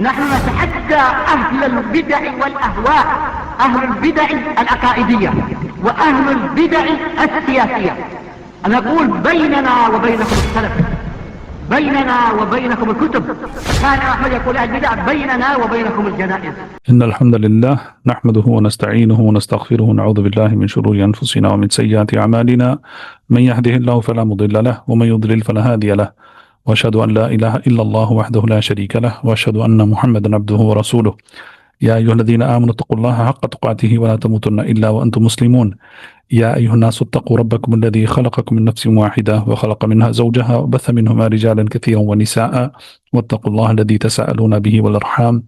نحن نتحدى أهل البدع والأهواء، أهل البدع العقائدية وأهل البدع السياسية. نقول بيننا وبينكم السلف، بيننا وبينكم الكتب. كان أحمد يقول البدع بيننا وبينكم الجنائز. إن الحمد لله نحمده ونستعينه ونستغفره ونعوذ بالله من شرور أنفسنا ومن سيئات أعمالنا، من يهده الله فلا مضل له ومن يضلل فلا هادي له، وأشهد أن لا إله إلا الله وحده لا شريك له، وأشهد أن محمدا عبده ورسوله. يا أيها الذين آمنوا اتقوا الله حق تقاته ولا تموتن إلا وأنتم مسلمون. يا أيها الناس اتقوا ربكم الذي خلقكم من نفس واحدة وخلق منها زوجها وبث منهما رجالا كثيرا ونساء، واتقوا الله الذي تساءلون به والأرحام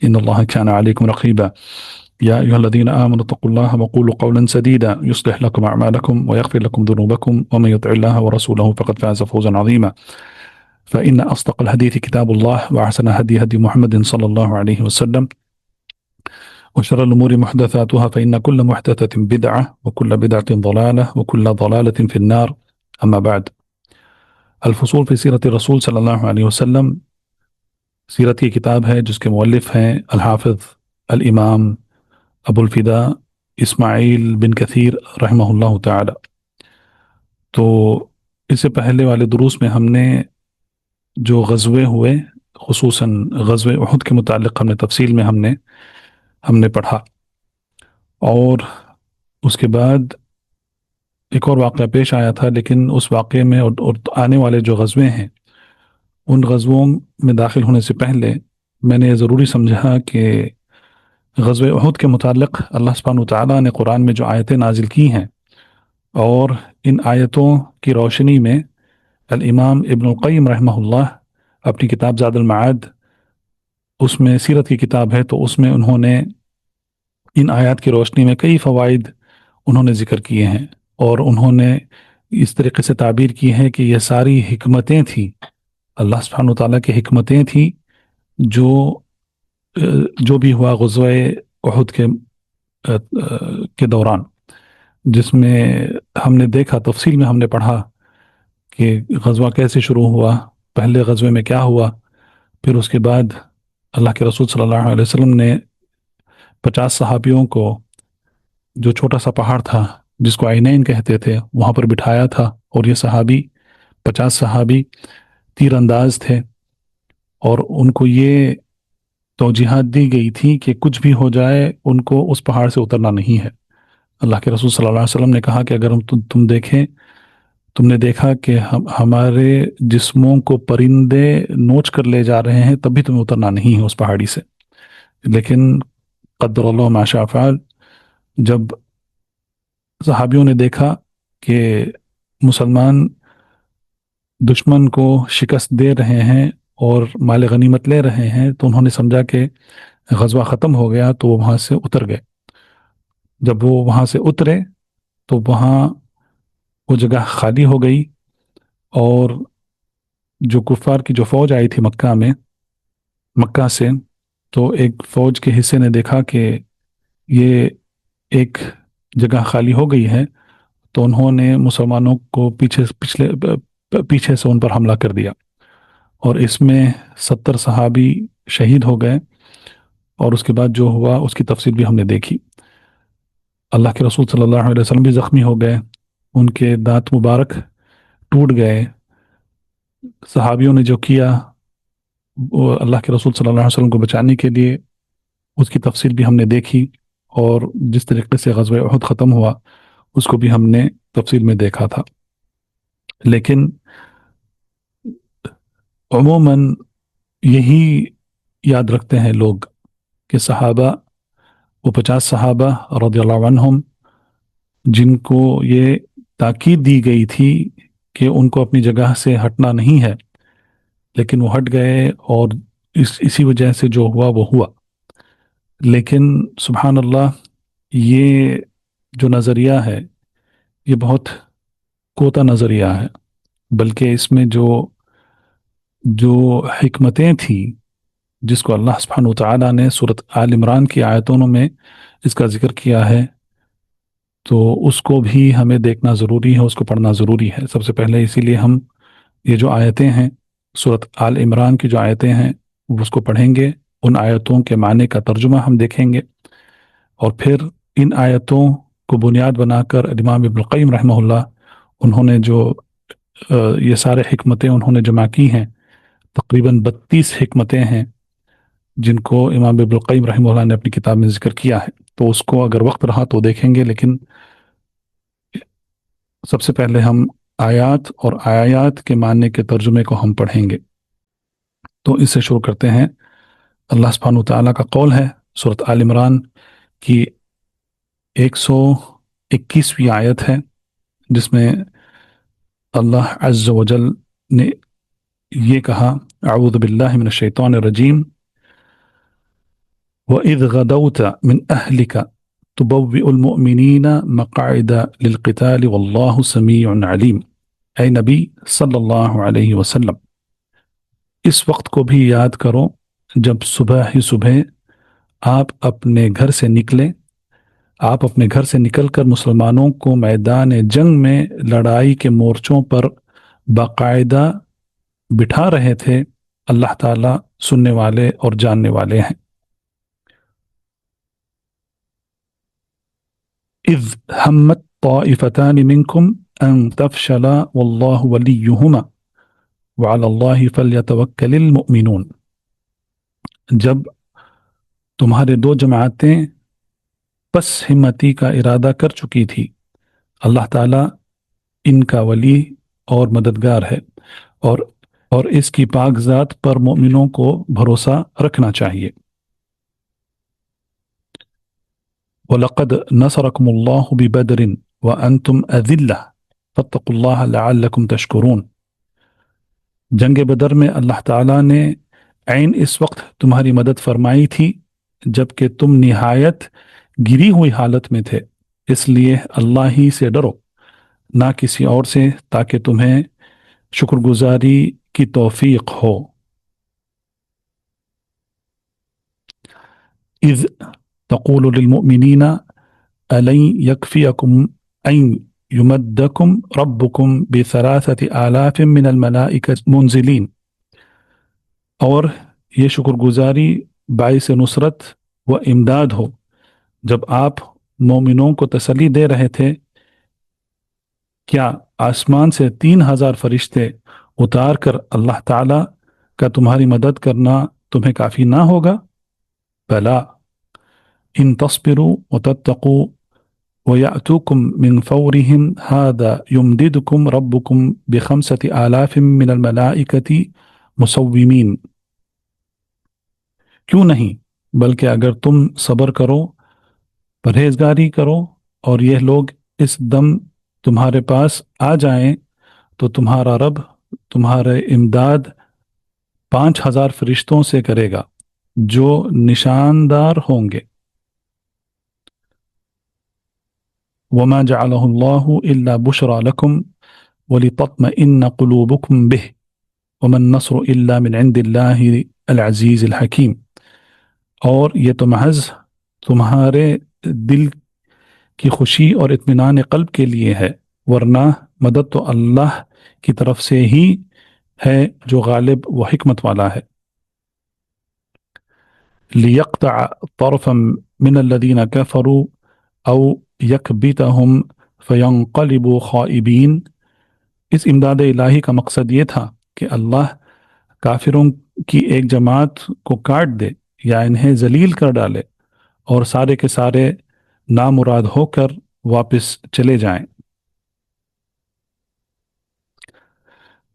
إن الله كان عليكم رقيبا. يا أيها الذين آمنوا اتقوا الله وقولوا قولا سديدا يصلح لكم أعمالكم ويغفر لكم ذنوبكم، ومن يطع الله ورسوله فقد فاز فوزا عظيما. فإن أصدق الحديث كتاب الله، وأحسن هدي محمد صلى الله عليه وسلم، وشر الأمور محدثاتها، فإن كل محدثة بدعة وكل بدعة ضلالة وكل ضلالة في النار. أما بعد، الفصول في سیرت رسول صلی اللہ علیہ وسلم سیرت کی کتاب ہے جس کے مؤلف ہیں الحافظ الامام ابو الفدا اسماعیل بن کثیر رحمہ اللہ تعالی۔ تو اس سے پہلے والے دروس میں ہم نے جو غزوے ہوئے، خصوصاً غزوہ احد کے متعلق ہم نے تفصیل میں ہم نے پڑھا، اور اس کے بعد ایک اور واقعہ پیش آیا تھا، لیکن اس واقعے میں اور آنے والے جو غزوے ہیں ان غزووں میں داخل ہونے سے پہلے میں نے یہ ضروری سمجھا کہ غزوہ احد کے متعلق اللہ سبحانہ وتعالیٰ نے قرآن میں جو آیتیں نازل کی ہیں، اور ان آیتوں کی روشنی میں الامام ابن القیم رحمہ اللہ اپنی کتاب زاد المعاد، اس میں سیرت کی کتاب ہے، تو اس میں انہوں نے ان آیات کی روشنی میں کئی فوائد انہوں نے ذکر کیے ہیں، اور انہوں نے اس طریقے سے تعبیر کی ہے کہ یہ ساری حکمتیں تھیں، اللہ سبحانہ وتعالیٰ کی حکمتیں تھیں جو بھی ہوا غزوہ احد کے دوران، جس میں ہم نے دیکھا، تفصیل میں ہم نے پڑھا کہ غزوہ کیسے شروع ہوا، پہلے غزوے میں کیا ہوا، پھر اس کے بعد اللہ کے رسول صلی اللہ علیہ وسلم نے 50 صحابیوں کو جو چھوٹا سا پہاڑ تھا جس کو عینین کہتے تھے وہاں پر بٹھایا تھا، اور یہ 50 صحابی تیر انداز تھے، اور ان کو یہ توجیہات دی گئی تھی کہ کچھ بھی ہو جائے ان کو اس پہاڑ سے اترنا نہیں ہے۔ اللہ کے رسول صلی اللہ علیہ وسلم نے کہا کہ اگر تم نے دیکھا کہ ہمارے جسموں کو پرندے نوچ کر لے جا رہے ہیں، تب بھی تمہیں اترنا نہیں ہے اس پہاڑی سے، لیکن قدر اللہ ما شاء فعل، جب صحابیوں نے دیکھا کہ مسلمان دشمن کو شکست دے رہے ہیں اور مال غنیمت لے رہے ہیں، تو انہوں نے سمجھا کہ غزوہ ختم ہو گیا، تو وہ وہاں سے اتر گئے۔ جب وہ وہاں سے اترے تو وہاں وہ جگہ خالی ہو گئی، اور جو کفار کی جو فوج آئی تھی مکہ سے، تو ایک فوج کے حصے نے دیکھا کہ یہ ایک جگہ خالی ہو گئی ہے، تو انہوں نے مسلمانوں کو پیچھے سے ان پر حملہ کر دیا، اور اس میں 70 صحابی شہید ہو گئے، اور اس کے بعد جو ہوا اس کی تفصیل بھی ہم نے دیکھی۔ اللہ کے رسول صلی اللہ علیہ وسلم بھی زخمی ہو گئے، ان کے دانت مبارک ٹوٹ گئے۔ صحابیوں نے جو کیا وہ اللہ کے رسول صلی اللہ علیہ وسلم کو بچانے کے لیے، اس کی تفصیل بھی ہم نے دیکھی، اور جس طریقے سے غزوہ احد ختم ہوا اس کو بھی ہم نے تفصیل میں دیکھا تھا۔ لیکن عموماً یہی یاد رکھتے ہیں لوگ کہ صحابہ، وہ 50 صحابہ رضی اللہ عنہم، جن کو یہ تاکید دی گئی تھی کہ ان کو اپنی جگہ سے ہٹنا نہیں ہے، لیکن وہ ہٹ گئے، اور اسی وجہ سے جو ہوا وہ ہوا۔ لیکن سبحان اللہ، یہ جو نظریہ ہے یہ بہت کوتا نظریہ ہے، بلکہ اس میں جو حکمتیں تھیں جس کو اللہ سبحانہ وتعالیٰ نے سورۃ آل عمران کی آیتوں میں اس کا ذکر کیا ہے، تو اس کو بھی ہمیں دیکھنا ضروری ہے، اس کو پڑھنا ضروری ہے۔ سب سے پہلے اسی لیے ہم یہ جو آیتیں ہیں، سورۃ آل عمران کی جو آیتیں ہیں، اس کو پڑھیں گے، ان آیتوں کے معنی کا ترجمہ ہم دیکھیں گے، اور پھر ان آیتوں کو بنیاد بنا کر امام ابن القیم رحمہ اللہ انہوں نے جو یہ سارے حکمتیں انہوں نے جمع کی ہیں، تقریباً 32 حکمتیں ہیں جن کو امام ابن القیم رحمہ اللہ نے اپنی کتاب میں ذکر کیا ہے، تو اس کو اگر وقت رہا تو دیکھیں گے، لیکن سب سے پہلے ہم آیات اور آیات کے معنی کے ترجمے کو ہم پڑھیں گے۔ تو اس سے شروع کرتے ہیں۔ اللہ سبحانہ وتعالیٰ کا قول ہے، سورۃ آل عمران کی 121ویں آیت ہے، جس میں اللہ عز و جل نے یہ کہا، اعوذ باللہ من الشیطان الرجیم، وَإِذْ غَدَوْتَ مِنْ أَهْلِكَ تُبَوِّئُ الْمُؤْمِنِينَ مَقَاعِدَ لِلْقِتَالِ وَاللَّهُ سَمِيعٌ عَلِيمٌ۔ اے نبی صلی اللہ علیہ وسلم، اس وقت کو بھی یاد کرو جب صبح ہی صبح آپ اپنے گھر سے نکلے، آپ اپنے گھر سے نکل کر مسلمانوں کو میدان جنگ میں لڑائی کے مورچوں پر باقاعدہ بٹھا رہے تھے، اللہ تعالیٰ سننے والے اور جاننے والے ہیں۔ اذ ہمت طائفتان منکم ان تفشلا واللہ ولیہما وعلی اللہ فلیتوکل المؤمنون۔ جب تمہارے دو جماعتیں پس ہمتی کا ارادہ کر چکی تھی، اللہ تعالیٰ ان کا ولی اور مددگار ہے، اور اس کی پاک ذات پر مومنوں کو بھروسہ رکھنا چاہیے۔ وَلَقَدْ نَصَرَكُمُ اللَّهُ بِبَدْرٍ وَأَنْتُمْ أَذِلَّةٌ فَاتَّقُوا اللَّهَ لَعَلَّكُمْ تَشْكُرُونَ۔ جنگ بدر میں اللہ تعالیٰ نے عین اس وقت تمہاری مدد فرمائی تھی جبکہ تم نہایت گری ہوئی حالت میں تھے، اس لیے اللہ ہی سے ڈرو، نہ کسی اور سے، تاکہ تمہیں شکر گزاری کی توفیق ہو۔ اذ تقول للمؤمنین ألن يكفيكم أن يمدكم ربكم بثلاثة آلاف من الملائكة منزلین۔ اور یہ شکر گزاری باعث نصرت و امداد ہو جب آپ مومنوں کو تسلی دے رہے تھے، کیا آسمان سے 3000 فرشتے اتار کر اللہ تعالیٰ کا تمہاری مدد کرنا تمہیں کافی نہ ہوگا؟ بلا ان تصبروا وتتقوا وَيَأْتُوكُمْ مِنْ فَوْرِهِمْ هَذَا يُمْدِدُكُمْ رَبُّكُمْ بِخَمْسَةِ آلَافٍ مِنَ الْمَلَائِكَةِ مُصَوِّمِينَ۔ کیوں نہیں، بلکہ اگر تم صبر کرو، پرہیزگاری کرو، اور یہ لوگ اس دم تمہارے پاس آ جائیں تو تمہارا رب تمہارے امداد 5000 فرشتوں سے کرے گا جو نشاندار ہوں گے۔ وما جعله الله إلا بشرى لكم ولتطمئن قلوبكم به وما النصر إلا من عند الله العزيز الحكيم۔ اور یہ تو محض تمہارے دل کی خوشی اور اطمینان قلب کے لیے ہے، ورنہ مدد تو اللہ کی طرف سے ہی ہے جو غالب و حکمت والا ہے۔ لِيَقْطَعَ طَرْفًا مِنَ الَّذِينَ كَفَرُوا أَوْ یکبتہم فینقلبوا خائبین۔ اس امداد الہی کا مقصد یہ تھا کہ اللہ کافروں کی ایک جماعت کو کاٹ دے یا انہیں ذلیل کر ڈالے اور سارے کے سارے نامراد ہو کر واپس چلے جائیں۔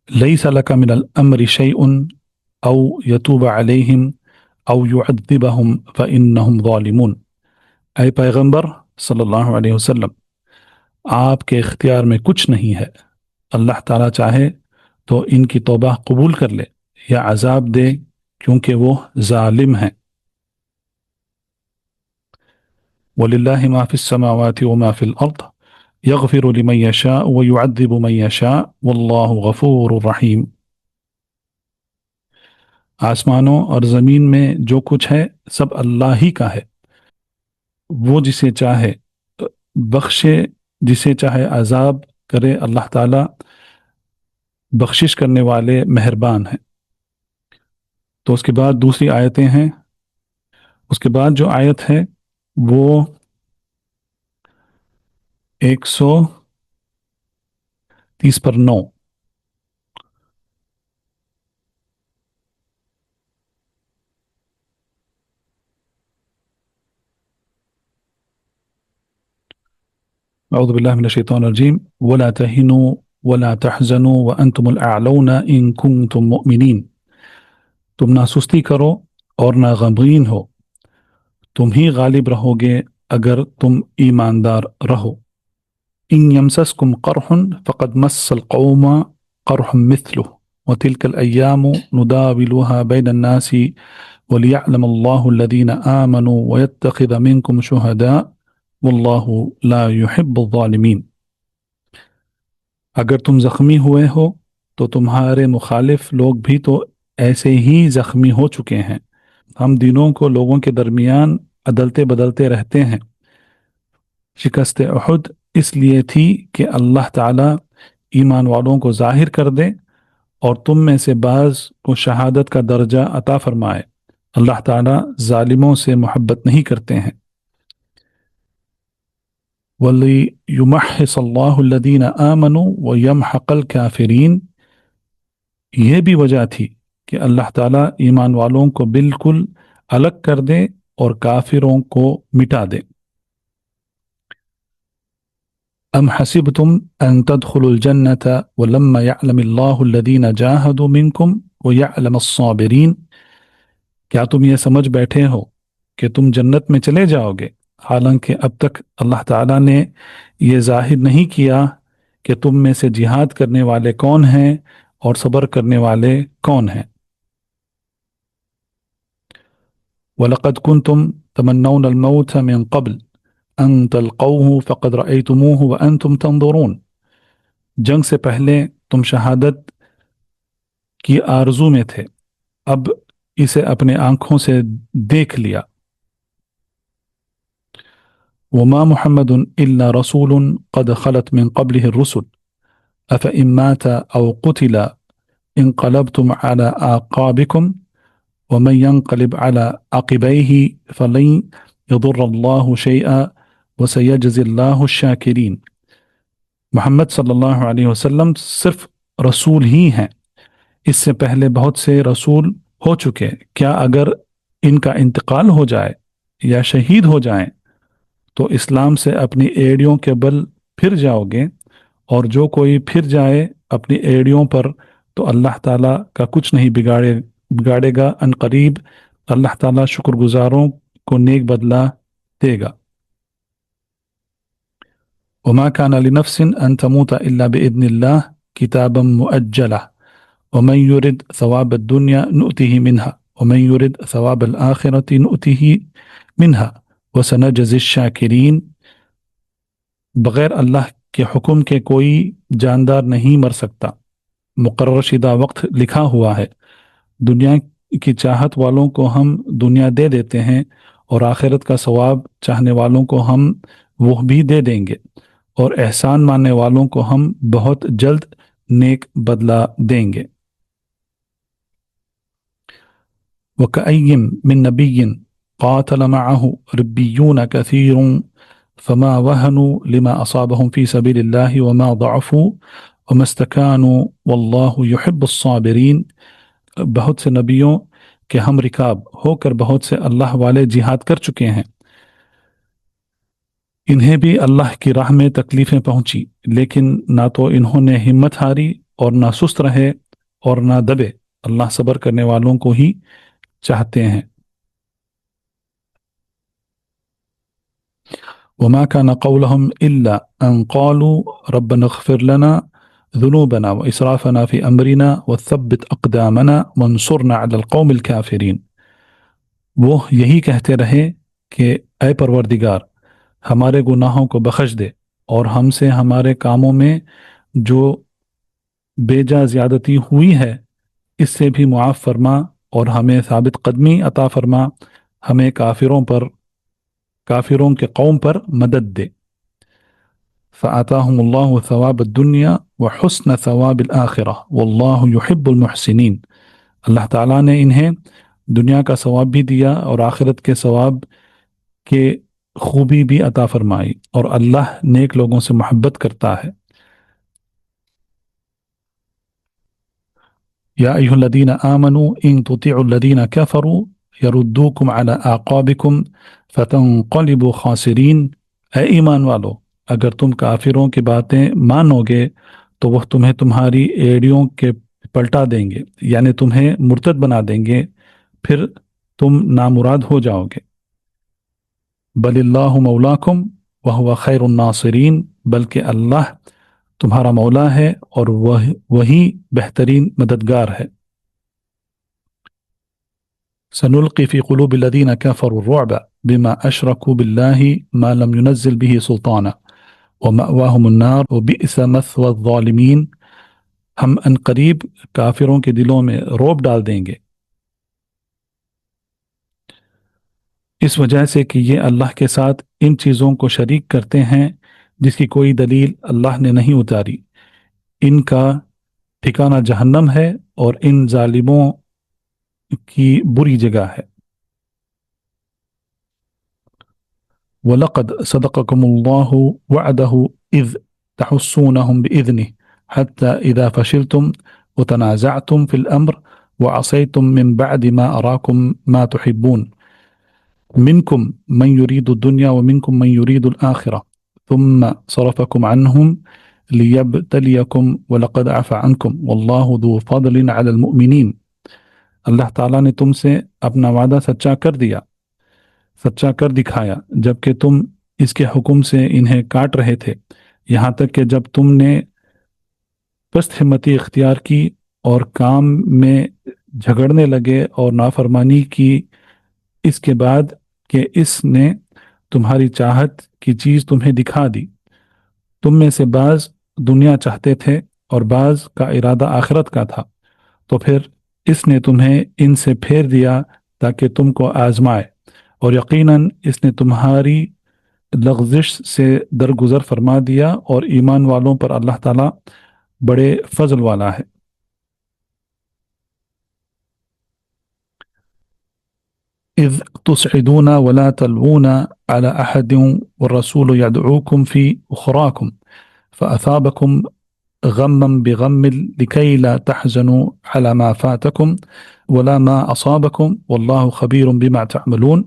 لیس لک من الامر شیء او یتوب علیہم او یعذبہم فانہم ظالمون۔ اے پیغمبر صلی اللہ علیہ وسلم، آپ کے اختیار میں کچھ نہیں ہے، اللہ تعالیٰ چاہے تو ان کی توبہ قبول کر لے یا عذاب دے، کیونکہ وہ ظالم ہیں۔ وَلِلَّهِ مَا فِي السَّمَاوَاتِ وَمَا فِي الْأَرْضِ يَغْفِرُ لِمَن يَشَاءُ وَيُعَذِّبُ مَن يَشَاءُ وَاللَّهُ غَفُورٌ رَحِيمٌ۔ آسمانوں اور زمین میں جو کچھ ہے سب اللہ ہی کا ہے، وہ جسے چاہے بخشے، جسے چاہے عذاب کرے، اللہ تعالیٰ بخشش کرنے والے مہربان ہیں۔ تو اس کے بعد دوسری آیتیں ہیں اس کے بعد جو آیت ہے وہ 130 پر 9. اعوذ باللہ من الشیطان الرجیم ولا تہنوا ولا تحزنوا وانتم الاعلون ان کنتم مؤمنین. تم نہ سستی کرو اور نہ غمگین ہو، تم ہی غالب رہو گے اگر تم ایماندار رہو. ان یمسسکم قرح فقد مس القوم قرح مثله وتلك الأيام نداولها بين الناس وليعلم الله الذين آمنوا ويتخذ منكم شهداء واللہ لا يحب الظالمین. اگر تم زخمی ہوئے ہو تو تمہارے مخالف لوگ بھی تو ایسے ہی زخمی ہو چکے ہیں. ہم دینوں کو لوگوں کے درمیان عدلتے بدلتے رہتے ہیں. شکست احد اس لیے تھی کہ اللہ تعالیٰ ایمان والوں کو ظاہر کر دے اور تم میں سے بعض کو شہادت کا درجہ عطا فرمائے. اللہ تعالیٰ ظالموں سے محبت نہیں کرتے ہیں. وَلِيُمَحِّصَ اللَّهُ الَّذِينَ آمَنُوا وَيَمْحَقَ الْكَافِرِينَ. یہ بھی وجہ تھی کہ اللہ تعالیٰ ایمان والوں کو بالکل الگ کر دے اور کافروں کو مٹا دے. ام حسبتم ان تدخلوا الجنة ولما يعلم الله الذين جاهدوا منكم ويعلم الصابرين. کیا تم یہ سمجھ بیٹھے ہو کہ تم جنت میں چلے جاؤ گے حالانکہ اب تک اللہ تعالیٰ نے یہ ظاہر نہیں کیا کہ تم میں سے جہاد کرنے والے کون ہیں اور صبر کرنے والے کون ہیں. وَلَقَدْ كُنْتُمْ تَمَنَّوْنَ الْمَوْتَ مِنْ قَبْلِ أَنْ تَلْقَوْهُ فَقَدْ رَأَيْتُمُوهُ وَأَنْتُمْ تَنْظُرُونَ. جنگ سے پہلے تم شہادت کی آرزو میں تھے، اب اسے اپنے آنکھوں سے دیکھ لیا. وما محمد إلا رسول قد خلت من قبله الرسل أفإن مات أو قتل انقلبتم على أعقابكم ومن ينقلب على عقبيه فلن يضر الله شيئا وسيجزي الله الشاكرين. محمد صلی اللہ علیہ وسلم صرف رسول ہی ہیں، اس سے پہلے بہت سے رسول ہو چکے. کیا اگر ان کا انتقال ہو جائے یا شہید ہو جائیں تو اسلام سے اپنی ایڑیوں کے بل پھر جاؤ گے، اور جو کوئی پھر جائے اپنی ایڑیوں پر تو اللہ تعالیٰ کا کچھ نہیں بگاڑے گا. ان قریب اللہ تعالیٰ شکر گزاروں کو نیک بدلہ دے گا. وما كان لنفس ان تموت الا باذن الله كتابا مؤجلا ومن يرد ثواب الدنيا نؤته منها ومن يرد ثواب الآخرة نؤته منها وَسَنَجْزِي الشَّاكِرِينَ. بغیر اللہ کے حکم کے کوئی جاندار نہیں مر سکتا، مقرر شدہ وقت لکھا ہوا ہے. دنیا کی چاہت والوں کو ہم دنیا دے دیتے ہیں اور آخرت کا ثواب چاہنے والوں کو ہم وہ بھی دے دیں گے، اور احسان ماننے والوں کو ہم بہت جلد نیک بدلہ دیں گے. وَكَأَيٍّ مِّن نَبِيٍّ قاتل معه ربيون كثير فما وهنوا لما أصابهم في سبيل الله وما ضعفوا وما استكانوا والله يحب الصابرين. بہت سے نبیوں کے ہم رکاب ہو کر بہت سے اللہ والے جہاد کر چکے ہیں، انہیں بھی اللہ کی راہ میں تکلیفیں پہنچی لیکن نہ تو انہوں نے ہمت ہاری اور نہ سست رہے اور نہ دبے. اللہ صبر کرنے والوں کو ہی چاہتے ہیں. وما كان قولهم إلا أن قالوا ربنا اغفر لنا ذنوبنا وإسرافنا في أمرنا وثبت أقدامنا وانصرنا على القوم الكافرين. وہ یہی کہتے رہے کہ اے پروردگار ہمارے گناہوں کو بخش دے اور ہم سے ہمارے کاموں میں جو بیجا زیادتی ہوئی ہے اس سے بھی معاف فرما اور ہمیں ثابت قدمی عطا فرما، ہمیں کافروں کے قوم پر مدد دے. فآتاہم اللہ ثواب الدنیا وحسن ثواب الآخرہ واللہ یحب المحسنین. اللہ تعالیٰ نے انہیں دنیا کا ثواب بھی دیا اور آخرت کے ثواب کے خوبی بھی عطا فرمائی، اور اللہ نیک لوگوں سے محبت کرتا ہے۔ یا ایھا الذین آمنوا ان تطیعوا الذین کفروا یردوکم علی اعقابکم فتنقلبوا خاسرین۔ اے ایمان والو، اگر تم کافروں کی باتیں مانو گے تو وہ تمہیں تمہاری ایڑیوں کے پلٹا دیں گے، یعنی تمہیں مرتد بنا دیں گے، پھر تم نامراد ہو جاؤ گے۔ بل اللہ مولاکم وہو خیر الناصرین، بلکہ اللہ تمہارا مولا ہے اور وہی بہترین مددگار ہے۔ سنلقی فی قلوب الذین کفروا الرعب بما اشرکوا باللہ ما لم ينزل به سلطانا ومأواہم النار وبئس مثوى الظالمین۔ ہم ان قریب کافروں کے دلوں میں رعب ڈال دیں گے، اس وجہ سے کہ یہ اللہ کے ساتھ ان چیزوں کو شریک کرتے ہیں جس کی کوئی دلیل اللہ نے نہیں اتاری۔ ان کا ٹھکانہ جہنم ہے اور ان ظالموں کی بری جگہ ہے۔ وَلَقَدْ صَدَقَكُمُ اللَّهُ وَعْدَهُ إِذْ تَحُسُّونَهُمْ بِإِذْنِهِ حَتَّى إِذَا فَشِلْتُمْ وَتَنَازَعْتُمْ فِي الْأَمْرِ وَعَصَيْتُمْ مِنْ بَعْدِ مَا أَرَاكُمْ مَا تُحِبُّونَ منكم من يريد الدنيا ومنكم من يريد الآخرة ثم صرفكم عنهم ليبتليكم ولقد عفا عنكم والله ذو فضل على المؤمنين۔ اللہ تعالیٰ نے تم سے اپنا وعدہ سچا کر دیا، سچا کر دکھایا، جبکہ تم اس کے حکم سے انہیں کاٹ رہے تھے، یہاں تک کہ جب تم نے پست ہمتی اختیار کی اور کام میں جھگڑنے لگے اور نافرمانی کی، اس کے بعد کہ اس نے تمہاری چاہت کی چیز تمہیں دکھا دی۔ تم میں سے بعض دنیا چاہتے تھے اور بعض کا ارادہ آخرت کا تھا، تو پھر اس نے تمہیں ان سے پھیر دیا تاکہ تم کو آزمائے، اور یقیناً اس نے تمہاری لغزش سے درگزر فرما دیا، اور ایمان والوں پر اللہ تعالیٰ بڑے فضل والا ہے۔ اذ تصعدون ولا تلوون على احد والرسول يدعوكم في اخراكم فاثابكم غما بغم لكي لا تحزنوا على ما فاتكم ولا ما اصابكم والله خبير بما تعملون۔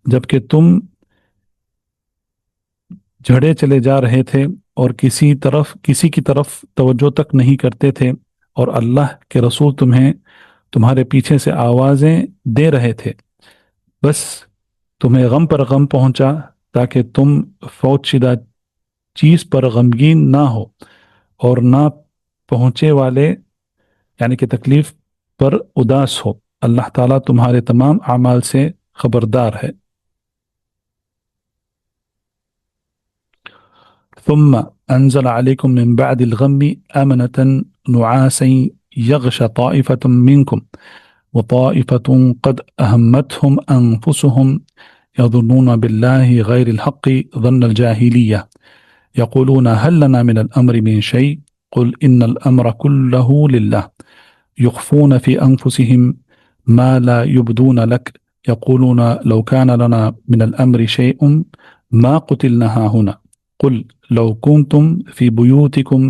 جبکہ تم جھڑے چلے جا رہے تھے اور کسی کی طرف توجہ تک نہیں کرتے تھے، اور اللہ کے رسول تمہیں تمہارے پیچھے سے آوازیں دے رہے تھے، بس تمہیں غم پر غم پہنچا تاکہ تم فوت شدہ چیز پر غمگین نہ ہو اور نہ پہنچے والے یعنی کہ تکلیف پر اداس ہو۔ اللہ تعالیٰ تمہارے تمام اعمال سے خبردار ہے۔ ثم انزل عليكم من بعد الغم امنة نعاسا يغشى طائفة منكم وطائفة قد أهمتهم أنفسهم يظنون بالله غير الحق ظن الجاهلية يقولون هل لنا من الأمر من شيء قل إن الأمر كله لله يخفون في أنفسهم ما لا يبدون لك يقولون لو كان لنا من الأمر شيء ما قتلنا هنا قل لو كنتم في بيوتكم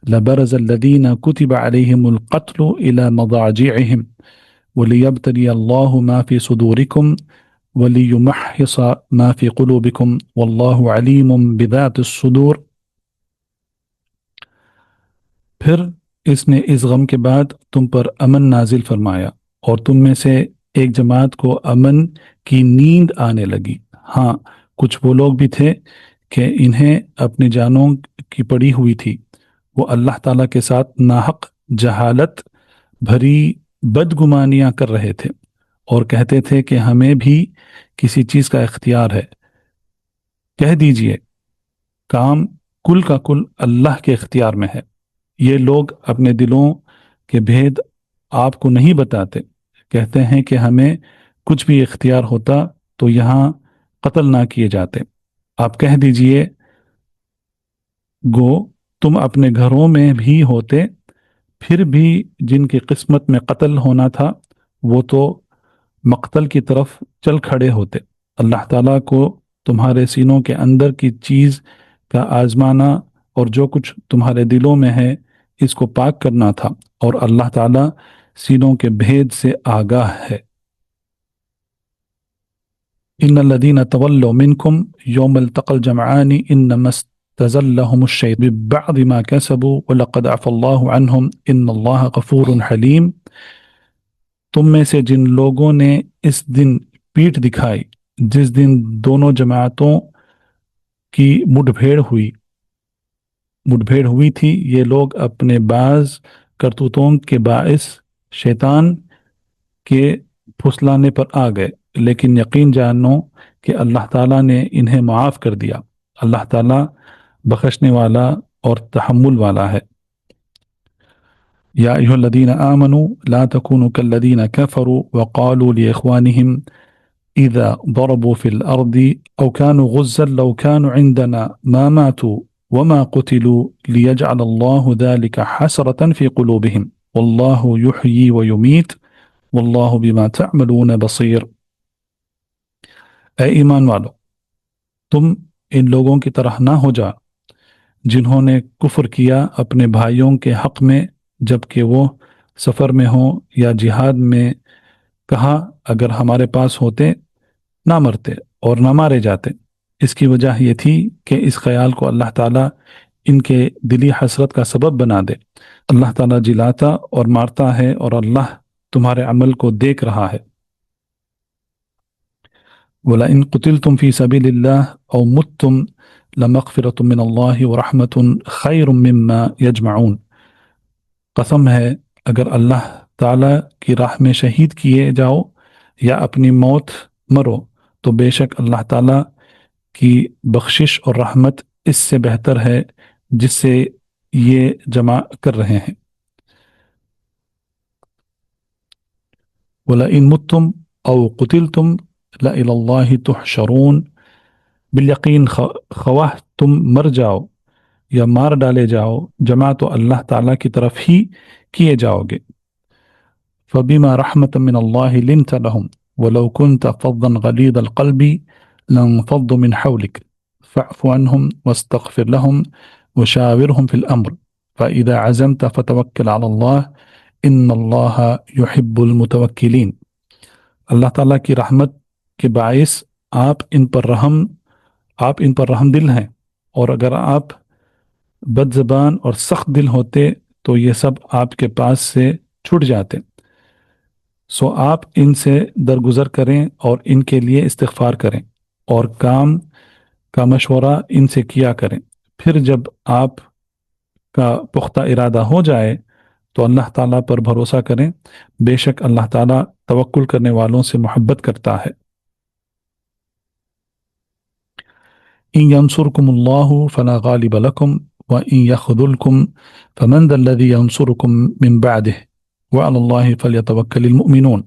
لبرز الذين كتب عليهم القتل إلى مضاجعهم وَلِيَبْتَلِيَ اللَّهُ مَا فِي صُدُورِكُمْ وَلِيُمَحِّصَ مَا فِي قُلُوبِكُمْ وَاللَّهُ عَلِيمٌ بِذَاتِ الصُّدُورِ۔ پھر اس نے اس غم کے بعد تم پر امن نازل فرمایا، اور تم میں سے ایک جماعت کو امن کی نیند آنے لگی۔ ہاں، کچھ وہ لوگ بھی تھے کہ انہیں اپنی جانوں کی پڑی ہوئی تھی، وہ اللہ تعالیٰ کے ساتھ ناحق جہالت بھری بدگمانیاں کر رہے تھے، اور کہتے تھے کہ ہمیں بھی کسی چیز کا اختیار ہے۔ کہہ دیجئے کام کل کا کل اللہ کے اختیار میں ہے۔ یہ لوگ اپنے دلوں کے بھید آپ کو نہیں بتاتے، کہتے ہیں کہ ہمیں کچھ بھی اختیار ہوتا تو یہاں قتل نہ کیے جاتے۔ آپ کہہ دیجئے گو تم اپنے گھروں میں بھی ہوتے، پھر بھی جن کی قسمت میں قتل ہونا تھا وہ تو مقتل کی طرف چل کھڑے ہوتے۔ اللہ تعالیٰ کو تمہارے سینوں کے اندر کی چیز کا آزمانا اور جو کچھ تمہارے دلوں میں ہے اس کو پاک کرنا تھا، اور اللہ تعالیٰ سینوں کے بھید سے آگاہ ہے۔ ان الذين تولوا منكم يوم التقى الجمعان انما استزلهم الشيطان ببعض ما كسبوا ولقد عفى الله عنهم ان الله غفور حليم۔ تم میں سے جن لوگوں نے اس دن پیٹھ دکھائی جس دن دونوں جماعتوں کی مٹ بھیڑ ہوئی تھی، یہ لوگ اپنے بعض کرتوتوں کے باعث شیطان کے پھسلانے پر آ گئے، لیکن یقین جانو کہ اللہ تعالیٰ نے انہیں معاف کر دیا۔ اللہ تعالیٰ بخشنے والا اور تحمل والا ہے۔ یا ایھا الذین آمنوا لا تکونوا کالذین کفروا وقالوا لاخوانهم اذا ضربوا في الارض او كانوا غزا لو كانوا عندنا ما ماتوا وما قتلوا ليجعل الله ذلك حسرة في قلوبهم والله يحيي ويميت واللہ بما تعملون بصیر۔ اے ایمان والو، تم ان لوگوں کی طرح نہ ہو جا جنہوں نے کفر کیا اپنے بھائیوں کے حق میں جبکہ وہ سفر میں ہوں یا جہاد میں، کہا اگر ہمارے پاس ہوتے نہ مرتے اور نہ مارے جاتے۔ اس کی وجہ یہ تھی کہ اس خیال کو اللہ تعالیٰ ان کے دلی حسرت کا سبب بنا دے۔ اللہ تعالیٰ جلاتا اور مارتا ہے اور اللہ تمہارے عمل کو دیکھ رہا ہے۔ وَلَئِن قُتِلْتُمْ فِي سَبِيلِ اللَّهِ أَوْ مُتْتُمْ لَمَغْفِرَةٌ مِّنَ اللَّهِ وَرَحْمَةٌ خَيْرٌ مِّمَّا يَجْمَعُونَ۔ قسم ہے اگر اللہ تعالیٰ کی راہ میں شہید کیے جاؤ یا اپنی موت مرو تو بے شک اللہ تعالیٰ کی بخشش اور رحمت اس سے بہتر ہے جس سے یہ جمع کر رہے ہیں۔ وَلَئِن مُتُّمْ أَوْ قُتِلْتُمْ لَإِلَى اللَّهِ تُحْشَرُونَ۔ بالیقین خواہ تم مر جاؤ یا مار ڈالے جاؤ، جمع تو اللہ تعالیٰ کی طرف ہی کیے جاؤ گے۔ فَبِمَا رَحْمَةٍ مِّنَ اللَّهِ لِنْتَ لَهُمْ وَلَوْ كُنْتَ فَظًّا غَلِيظَ الْقَلْبِ لَانفَضُّوا مِنْ حَوْلِكَ فَاعْفُ عَنْهُمْ وَاسْتَغْفِرْ لَهُمْ وَشَاوِرْهُمْ فِي الْأَمْرِ فَإِذَا عَزَمْتَ فَتَوَكَّلْ عَلَى اللَّهِ إِنَّ اللَّهَ يُحِبُّ الْمُتَوَكِّلِينَ۔ اللہ تعالیٰ کی رحمت کے باعث آپ ان پر رحم دل ہیں، اور اگر آپ بد زبان اور سخت دل ہوتے تو یہ سب آپ کے پاس سے چھٹ جاتے۔ سو آپ ان سے درگزر کریں اور ان کے لیے استغفار کریں اور کام کا مشورہ ان سے کیا کریں۔ پھر جب آپ کا پختہ ارادہ ہو جائے تو اللہ تعالیٰ پر بھروسہ کریں، بے شک اللہ تعالیٰ توکل کرنے والوں سے محبت کرتا ہے۔ ان ینصرکم اللہ فلا غالب لکم وَإِن يَخْذُلْكُمْ فَمَنْ ذَا الَّذِي يَنْصُرُكُمْ مِنْ بَعْدِهِ وَعَلَى اللَّهِ فَلْيَتَوَكَّلِ الْمُؤْمِنُونَ۔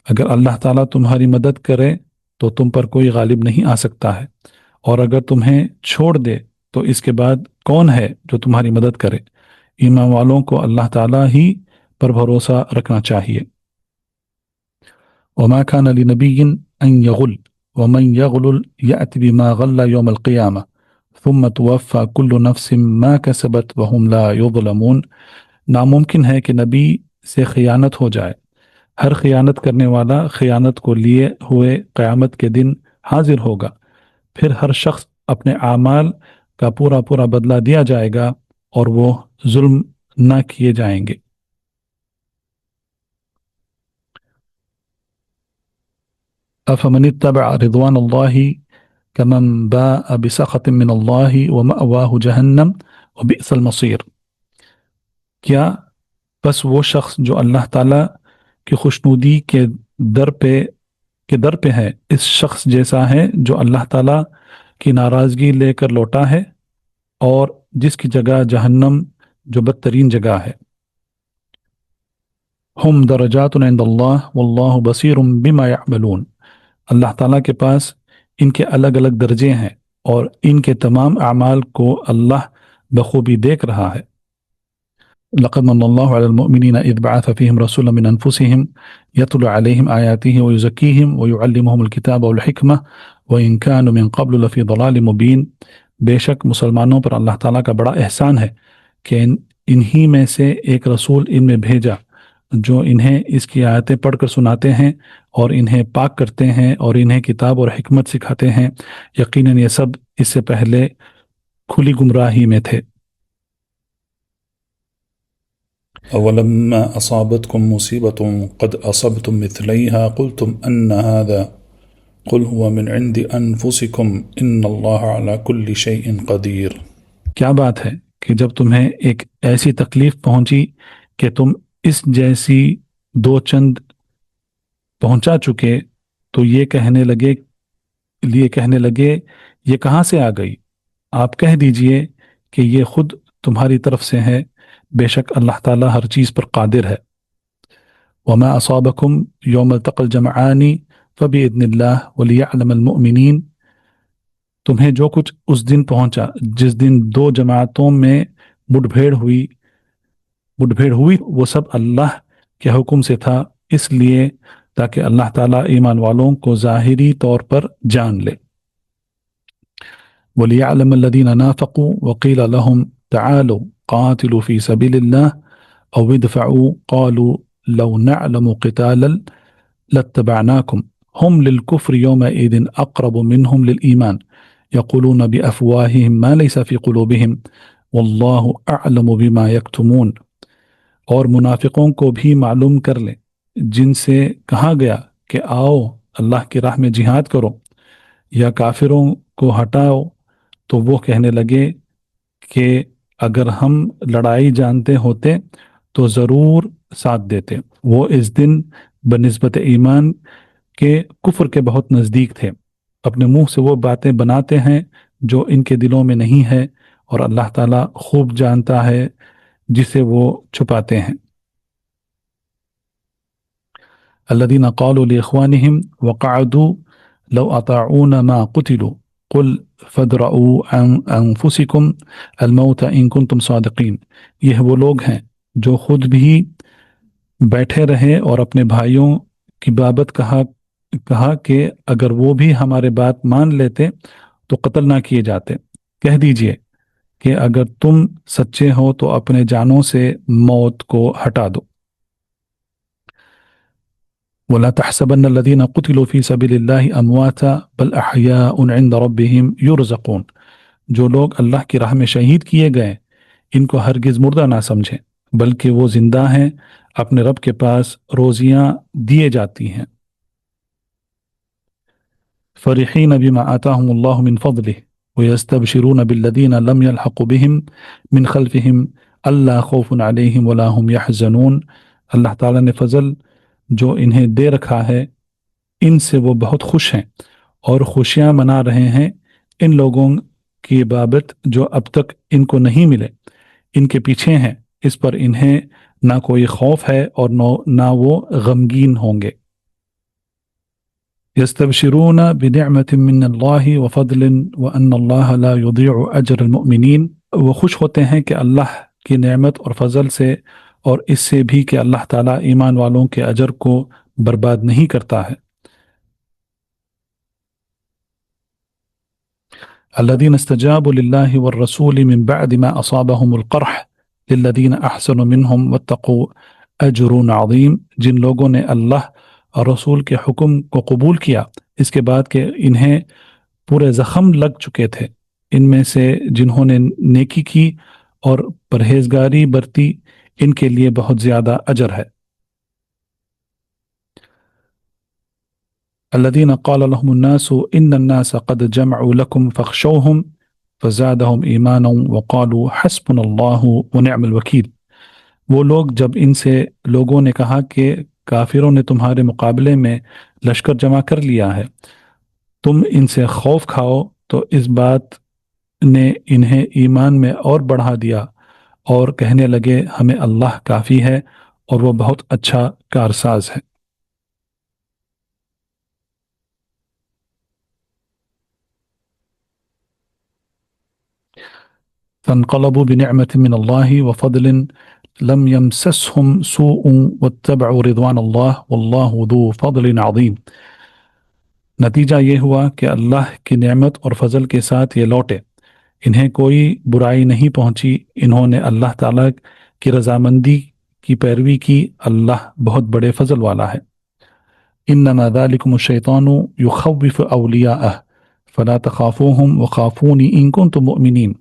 اگر اللہ تعالیٰ تمہاری مدد کرے تو تم پر کوئی غالب نہیں آ سکتا ہے، اور اگر تمہیں چھوڑ دے تو اس کے بعد کون ہے جو تمہاری مدد کرے؟ ایمان والوں کو اللہ تعالیٰ ہی پر بھروسہ رکھنا چاہیے۔ وَمَا كَانَ لِنَبِيٍّ أَن يَغُلَّ وَمَن يَغْلُلْ يَأْتِ بِمَا غَلَّ يَوْمَ الْقِيَامَةِ ثم توفى كل نفس ما كسبت وهم لا يظلمون۔ ناممکن ہے کہ نبی سے خیانت ہو جائے، ہر خیانت کرنے والا خیانت کو لیے ہوئے قیامت کے دن حاضر ہوگا، پھر ہر شخص اپنے اعمال کا پورا بدلہ دیا جائے گا اور وہ ظلم نہ کیے جائیں گے۔ افمن اتبع رضوان اللہ کمن باء بسخط من اللہ ومأواہ جہنم وبئس المصیر۔ کیا بس وہ شخص جو اللہ تعالیٰ کی خوشنودی کے در پہ ہے اس شخص جیسا ہے جو اللہ تعالیٰ کی ناراضگی لے کر لوٹا ہے، اور جس کی جگہ جہنم جو بدترین جگہ ہے۔ ہم درجات عند اللہ واللہ بصیر بما یعملون۔ اللہ تعالیٰ کے پاس ان کے الگ الگ درجے ہیں اور ان کے تمام اعمال کو اللہ بخوبی دیکھ رہا ہے۔ لقد من الله على المؤمنين إذ بعث فيهم رسولا من أنفسهم يتلو عليهم آياته ويزكيهم ويعلمهم الكتاب والحكمة وإن كانوا من قبل لفي ضلال مبين. بے شک مسلمانوں پر اللہ تعالیٰ کا بڑا احسان ہے کہ انہی میں سے ایک رسول ان میں بھیجا جو انہیں اس کی آیتیں پڑھ کر سناتے ہیں اور انہیں پاک کرتے ہیں اور انہیں کتاب اور حکمت سکھاتے ہیں. یقیناً یہ سب اس سے پہلے کھلی گمراہی میں تھے. أولما أصابتكم مصيبة قد أصبتم مثليها قلتم أن هذا قل هو من عند أنفسكم إن الله على كل شيء قدير. کیا بات ہے کہ جب تمہیں ایک ایسی تکلیف پہنچی کہ تم اس جیسی دو چند پہنچا چکے تو یہ کہنے لگے یہ کہاں سے آ گئی. آپ کہہ دیجئے کہ یہ خود تمہاری طرف سے ہے. بے شک اللہ تعالیٰ ہر چیز پر قادر ہے. وما اصابکم یوم التقى الجمعان فبإذن اللہ وليعلم المؤمنین. تمہیں جو کچھ اس دن پہنچا جس دن دو جماعتوں میں مٹ بھیڑ ہوئی وہ سب اللہ کے حکم سے تھا، اس لیے تاکہ اللہ تعالیٰ ایمان والوں کو ظاہری طور پر جان لے. وَلِيَعْلَمَ الَّذِينَ نَافَقُوا وَقِيلَ لَهُمْ تَعَالُوا قَاتِلُوا فِي سَبِيلِ اللَّهِ أَوْ ادْفَعُوا قَالُوا لَوْ نَعْلَمُ قِتَالًا لَاتَّبَعْنَاكُمْ هُمْ لِلْكُفْرِ يَوْمَئِذٍ أَقْرَبُ مِنْهُمْ لِلْإِيمَانِ يَقُولُونَ بِأَفْوَاهِهِمْ مَا لَيْسَ فِي قُلُوبِهِمْ وَاللَّهُ أَعْلَمُ بِمَا يَكْتُمُونَ. اور منافقوں کو بھی معلوم کر لیں جن سے کہا گیا کہ آؤ اللہ کی راہ میں جہاد کرو یا کافروں کو ہٹاؤ تو وہ کہنے لگے کہ اگر ہم لڑائی جانتے ہوتے تو ضرور ساتھ دیتے. وہ اس دن بنسبت ایمان کے کفر کے بہت نزدیک تھے. اپنے منہ سے وہ باتیں بناتے ہیں جو ان کے دلوں میں نہیں ہے اور اللہ تعالیٰ خوب جانتا ہے جسے وہ چھپاتے ہیں. الذين قالوا لإخوانهم وقعدوا لو أطاعونا ما قتلوا قل فادرؤوا عن أنفسكم الموت إن كنتم صادقين. یہ وہ لوگ ہیں جو خود بھی بیٹھے رہے اور اپنے بھائیوں کی بابت کہا کہ اگر وہ بھی ہمارے بات مان لیتے تو قتل نہ کیے جاتے. کہہ دیجئے کہ اگر تم سچے ہو تو اپنے جانوں سے موت کو ہٹا دو. ولا تحسبن الذين قتلوا في سبيل الله امواتا بل احياء عند ربهم يرزقون. جو لوگ اللہ کی راہ میں شہید کیے گئے ان کو ہرگز مردہ نہ سمجھیں بلکہ وہ زندہ ہیں، اپنے رب کے پاس روزیاں دیے جاتی ہیں. فرحين بما آتاهم الله من فضله ويستبشرون بالذين لم يلحقوا بهم من خلفهم الا خوف عليهم ولا هم يحزنون. اللہ تعالیٰ نے فضل جو انہیں دے رکھا ہے ان سے وہ بہت خوش ہیں اور خوشیاں منا رہے ہیں ان لوگوں کی بابت جو اب تک ان کو نہیں ملے، ان کے پیچھے ہیں، اس پر انہیں نہ کوئی خوف ہے اور نہ وہ غمگین ہوں گے. یستبشرون بنعمت من اللہ وفضل وان اللہ لا یضیع اجر المؤمنین. وہ خوش ہوتے ہیں کہ اللہ کی نعمت اور فضل سے اور اس سے بھی کہ اللہ تعالیٰ ایمان والوں کے اجر کو برباد نہیں کرتا ہے. الذين استجابوا لله والرسول من بعد ما أصابهم القرح للذين أحسنوا منهم واتقوا أجر عظيم. جن لوگوں نے اللہ اور رسول کے حکم کو قبول کیا اس کے بعد کہ انہیں پورے زخم لگ چکے تھے، ان میں سے جنہوں نے نیکی کی اور پرہیزگاری برتی ان کے لیے بہت زیادہ اجر ہے. الذين قال لهم الناس ان الناس قد جمعوا لكم فاخشوهم فزادهم ایمانا وقالوا حسبنا اللہ ونعم الوکیل. وہ لوگ جب ان سے لوگوں نے کہا کہ کافروں نے تمہارے مقابلے میں لشکر جمع کر لیا ہے، تم ان سے خوف کھاؤ، تو اس بات نے انہیں ایمان میں اور بڑھا دیا اور کہنے لگے ہمیں اللہ کافی ہے اور وہ بہت اچھا کارساز ہے. فانقلبوا بنعمة من الله وفضل لم يمسسهم سوء واتبعوا رضوان الله والله ذو فضل عظیم۔ نتیجہ یہ ہوا کہ اللہ کی نعمت اور فضل کے ساتھ یہ لوٹے، انہیں کوئی برائی نہیں پہنچی، انہوں نے اللہ تعالیٰ کی رضامندی کی پیروی کی، اللہ بہت بڑے فضل والا ہے۔ انما ذلكم الشیطان یخوف اولیاءہ فلا تخافوهم وخافونی ان کنتم مؤمنین۔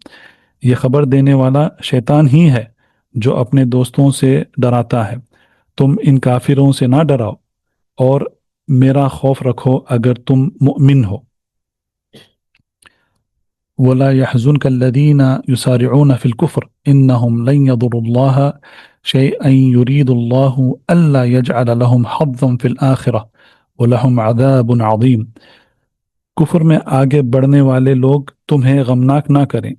یہ خبر دینے والا شیطان ہی ہے جو اپنے دوستوں سے ڈراتا ہے، تم ان کافروں سے نہ ڈراؤ اور میرا خوف رکھو اگر تم مؤمن ہو۔ ولا يحزنك الذين يسارعون في الكفر انهم لن يضروا الله شيئا يريد الله الا يجعل لهم حظا في الاخره ولهم عذاب عظيم۔ کفر میں آگے بڑھنے والے لوگ تمہیں غمناک نہ کریں،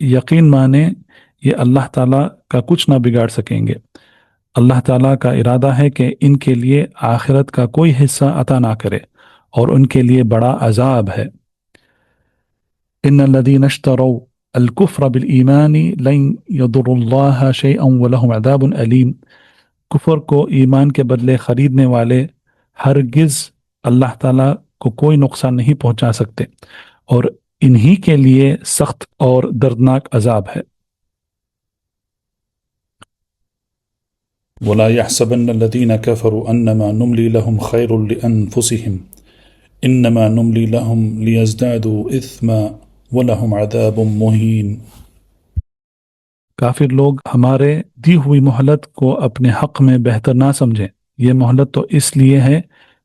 یقین مانیں یہ اللہ تعالیٰ کا کچھ نہ بگاڑ سکیں گے، اللہ تعالیٰ کا ارادہ ہے کہ ان کے لیے آخرت کا کوئی حصہ عطا نہ کرے اور ان کے لیے بڑا عذاب ہے۔ ان الذين اشتروا الكفر بالایمان لن يضروا الله شيئا ولهم عذاب علیم۔ کفر کو ایمان کے بدلے خریدنے والے ہرگز اللہ تعالیٰ کو کوئی نقصان نہیں پہنچا سکتے اور انہی کے لیے سخت اور دردناک عذاب ہے۔ ولا يحسبن الذين كفروا أنما نملي لهم خير لأنفسهم إنما نملي لهم ليزدادوا إثما ولهم عذاب مهين۔ کافر لوگ ہمارے دی ہوئی مہلت کو اپنے حق میں بہتر نہ سمجھیں، یہ مہلت تو اس لیے ہے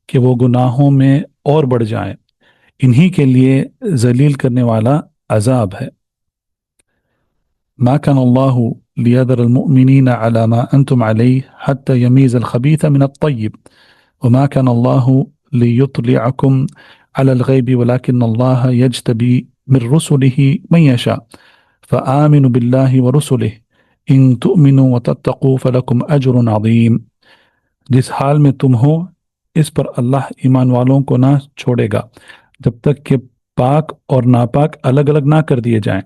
کہ وہ گناہوں میں اور بڑھ جائیں، انہی کے لیے ذلیل کرنے والا عذاب ہے۔ ما كان الله ليذر المؤمنين على ما أنتم عليه حتى يميز الخبيث من الطيب وما كان الله ليطلعكم على الغيب ولكن الله يجتبي من رسله من يشاء فآمنوا بالله ورسله إن تؤمنوا وتتقوا فلكم أجر عظيم۔ جس حال میں تم ہو اس پر اللہ ایمان والوں کو نہ چھوڑے گا جب تک کہ پاک اور ناپاک الگ الگ نہ کر دیے جائیں،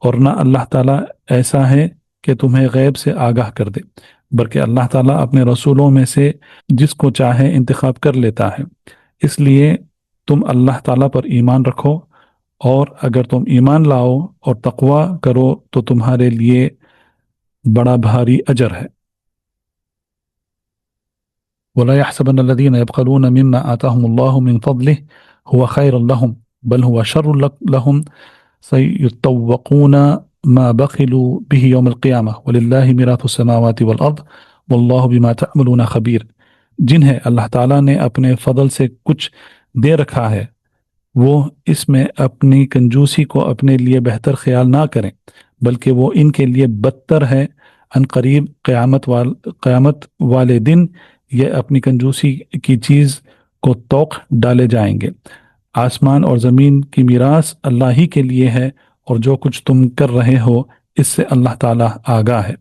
اور نہ اللہ تعالیٰ ایسا ہے کہ تمہیں غیب سے آگاہ کر دے، بلکہ اللہ تعالیٰ اپنے رسولوں میں سے جس کو چاہے انتخاب کر لیتا ہے۔ اس لیے تم اللہ تعالیٰ پر ایمان رکھو، اور اگر تم ایمان لاؤ اور تقوی کرو تو تمہارے لیے بڑا بھاری اجر ہے۔ ولا يحسبن الذين يبخلون مما آتاهم الله من فضله هو خير لهم بل هو شر لهم سيطوقون ما بخلوا به يوم القيامة ولله ميراث السماوات والأرض والله بما تعملون خبير۔ جنہیں اللہ تعالیٰ نے اپنے فضل سے کچھ دے رکھا ہے وہ اس میں اپنی کنجوسی کو اپنے لیے بہتر خیال نہ کریں، بلکہ وہ ان کے لیے بدتر ہے، ان قریب قیامت والے دن یہ اپنی کنجوسی کی چیز کو توق ڈالے جائیں گے۔ آسمان اور زمین کی میراث اللہ ہی کے لیے ہے، اور جو کچھ تم کر رہے ہو اس سے اللہ تعالیٰ آگاہ ہے۔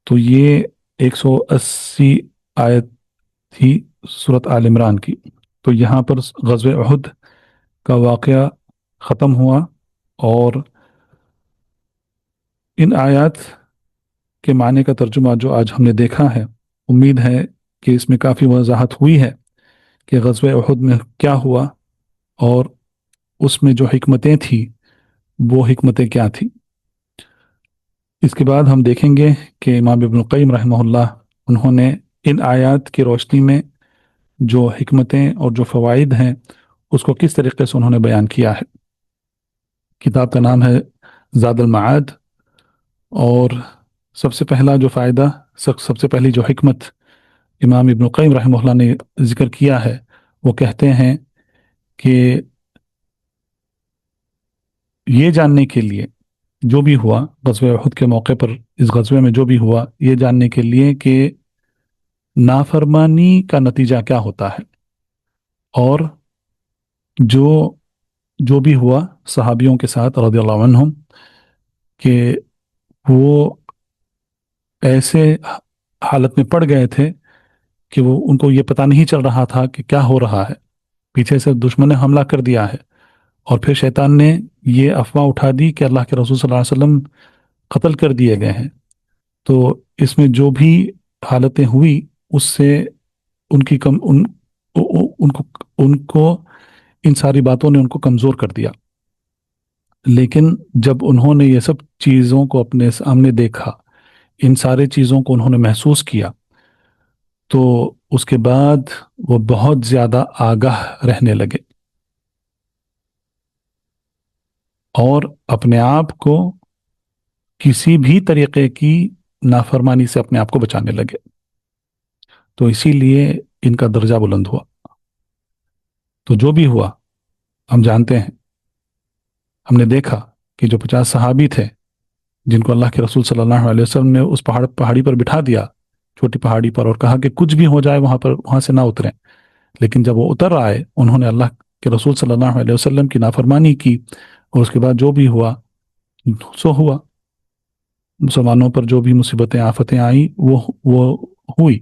تو یہ 180 آیت تھی سورۃ آل عمران کی۔ تو یہاں پر غزوہ احد کا واقعہ ختم ہوا، اور ان آیات کے معنی کا ترجمہ جو آج ہم نے دیکھا ہے، امید ہے کہ اس میں کافی وضاحت ہوئی ہے کہ غزوہ احد میں کیا ہوا اور اس میں جو حکمتیں تھیں وہ حکمتیں کیا تھیں۔ اس کے بعد ہم دیکھیں گے کہ امام ابن القیم رحمہ اللہ انہوں نے ان آیات کی روشنی میں جو حکمتیں اور جو فوائد ہیں اس کو کس طریقے سے انہوں نے بیان کیا ہے۔ کتاب کا نام ہے زاد المعاد، اور سب سے پہلا جو فائدہ، سب سے پہلی جو حکمت امام ابن القیم رحمہ اللہ نے ذکر کیا ہے، وہ کہتے ہیں کہ یہ جاننے کے لیے جو بھی ہوا غزوہ احد کے موقع پر، اس غزوے میں جو بھی ہوا، یہ جاننے کے لیے کہ نافرمانی کا نتیجہ کیا ہوتا ہے، اور جو بھی ہوا صحابیوں کے ساتھ رضی اللہ عنہم، کہ وہ ایسے حالت میں پڑ گئے تھے کہ وہ ان کو یہ پتہ نہیں چل رہا تھا کہ کیا ہو رہا ہے، پیچھے سے دشمن نے حملہ کر دیا ہے، اور پھر شیطان نے یہ افواہ اٹھا دی کہ اللہ کے رسول صلی اللہ علیہ وسلم قتل کر دیے گئے ہیں۔ تو اس میں جو بھی حالتیں ہوئی اس سے ان کی کم ان کو ان ساری باتوں نے ان کو کمزور کر دیا. لیکن جب انہوں نے یہ سب چیزوں کو اپنے سامنے دیکھا، ان سارے چیزوں کو انہوں نے محسوس کیا، تو اس کے بعد وہ بہت زیادہ آگاہ رہنے لگے اور اپنے آپ کو کسی بھی طریقے کی نافرمانی سے اپنے آپ کو بچانے لگے. تو اسی لیے ان کا درجہ بلند ہوا. تو جو بھی ہوا ہم جانتے ہیں، ہم نے دیکھا کہ جو 50 صحابی تھے جن کو اللہ کے رسول صلی اللہ علیہ وسلم نے اس پہاڑی پر بٹھا دیا، چھوٹی پہاڑی پر، اور کہا کہ کچھ بھی ہو جائے وہاں سے نہ اتریں. لیکن جب وہ اتر آئے، انہوں نے اللہ کے رسول صلی اللہ علیہ وسلم کی نافرمانی کی، اور اس کے بعد جو بھی ہوا سو ہوا. مسلمانوں پر جو بھی مصیبتیں آفتیں آئیں وہ ہوئی.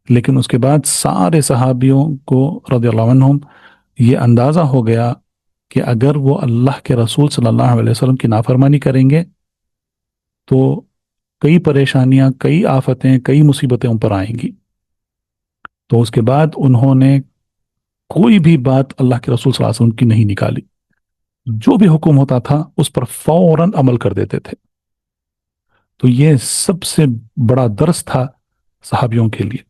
لیکن اس کے بعد سارے صحابیوں کو رضی اللہ عنہم یہ اندازہ ہو گیا کہ اگر وہ اللہ کے رسول صلی اللہ علیہ وسلم کی نافرمانی کریں گے تو کئی پریشانیاں، کئی آفتیں، کئی مصیبتیں ان پر آئیں گی. تو اس کے بعد انہوں نے کوئی بھی بات اللہ کے رسول صلی اللہ علیہ وسلم کی نہیں نکالی. جو بھی حکم ہوتا تھا اس پر فوراً عمل کر دیتے تھے. تو یہ سب سے بڑا درس تھا صحابیوں کے لیے،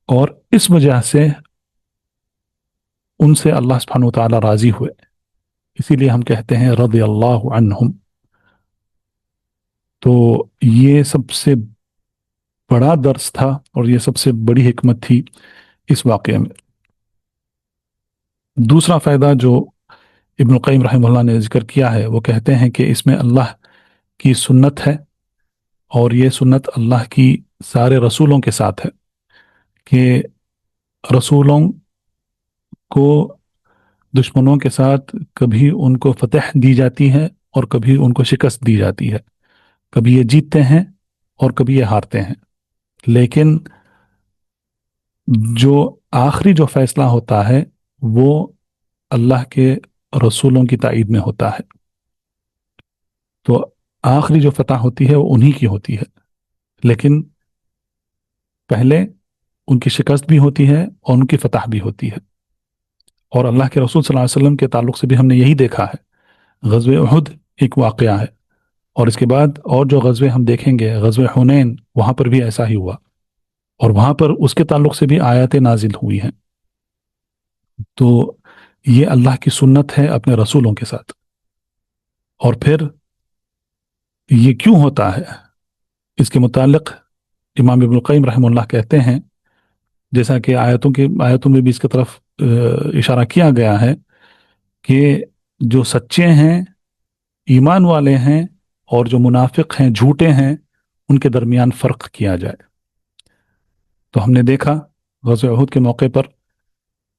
اور اس وجہ سے ان سے اللہ سبحانہ وتعالی راضی ہوئے. اسی لیے ہم کہتے ہیں رضی اللہ عنہم. تو یہ سب سے بڑا درس تھا اور یہ سب سے بڑی حکمت تھی اس واقعے میں. دوسرا فائدہ جو ابن القیم رحمہ اللہ نے ذکر کیا ہے، وہ کہتے ہیں کہ اس میں اللہ کی سنت ہے، اور یہ سنت اللہ کی سارے رسولوں کے ساتھ ہے کہ رسولوں کو دشمنوں کے ساتھ کبھی ان کو فتح دی جاتی ہے اور کبھی ان کو شکست دی جاتی ہے. کبھی یہ جیتتے ہیں اور کبھی یہ ہارتے ہیں. لیکن جو آخری جو فیصلہ ہوتا ہے وہ اللہ کے رسولوں کی تائید میں ہوتا ہے. تو آخری جو فتح ہوتی ہے وہ انہی کی ہوتی ہے. لیکن پہلے ان کی شکست بھی ہوتی ہے اور ان کی فتح بھی ہوتی ہے. اور اللہ کے رسول صلی اللہ علیہ وسلم کے تعلق سے بھی ہم نے یہی دیکھا ہے. غزوہ احد ایک واقعہ ہے، اور اس کے بعد اور جو غزوے ہم دیکھیں گے، غزوہ حنین، وہاں پر بھی ایسا ہی ہوا، اور وہاں پر اس کے تعلق سے بھی آیاتیں نازل ہوئی ہیں. تو یہ اللہ کی سنت ہے اپنے رسولوں کے ساتھ. اور پھر یہ کیوں ہوتا ہے، اس کے متعلق امام ابن القیم رحمہ اللہ کہتے ہیں، جیسا کہ آیتوں میں بھی اس کی طرف اشارہ کیا گیا ہے، کہ جو سچے ہیں، ایمان والے ہیں، اور جو منافق ہیں، جھوٹے ہیں، ان کے درمیان فرق کیا جائے. تو ہم نے دیکھا غزوہ احد کے موقع پر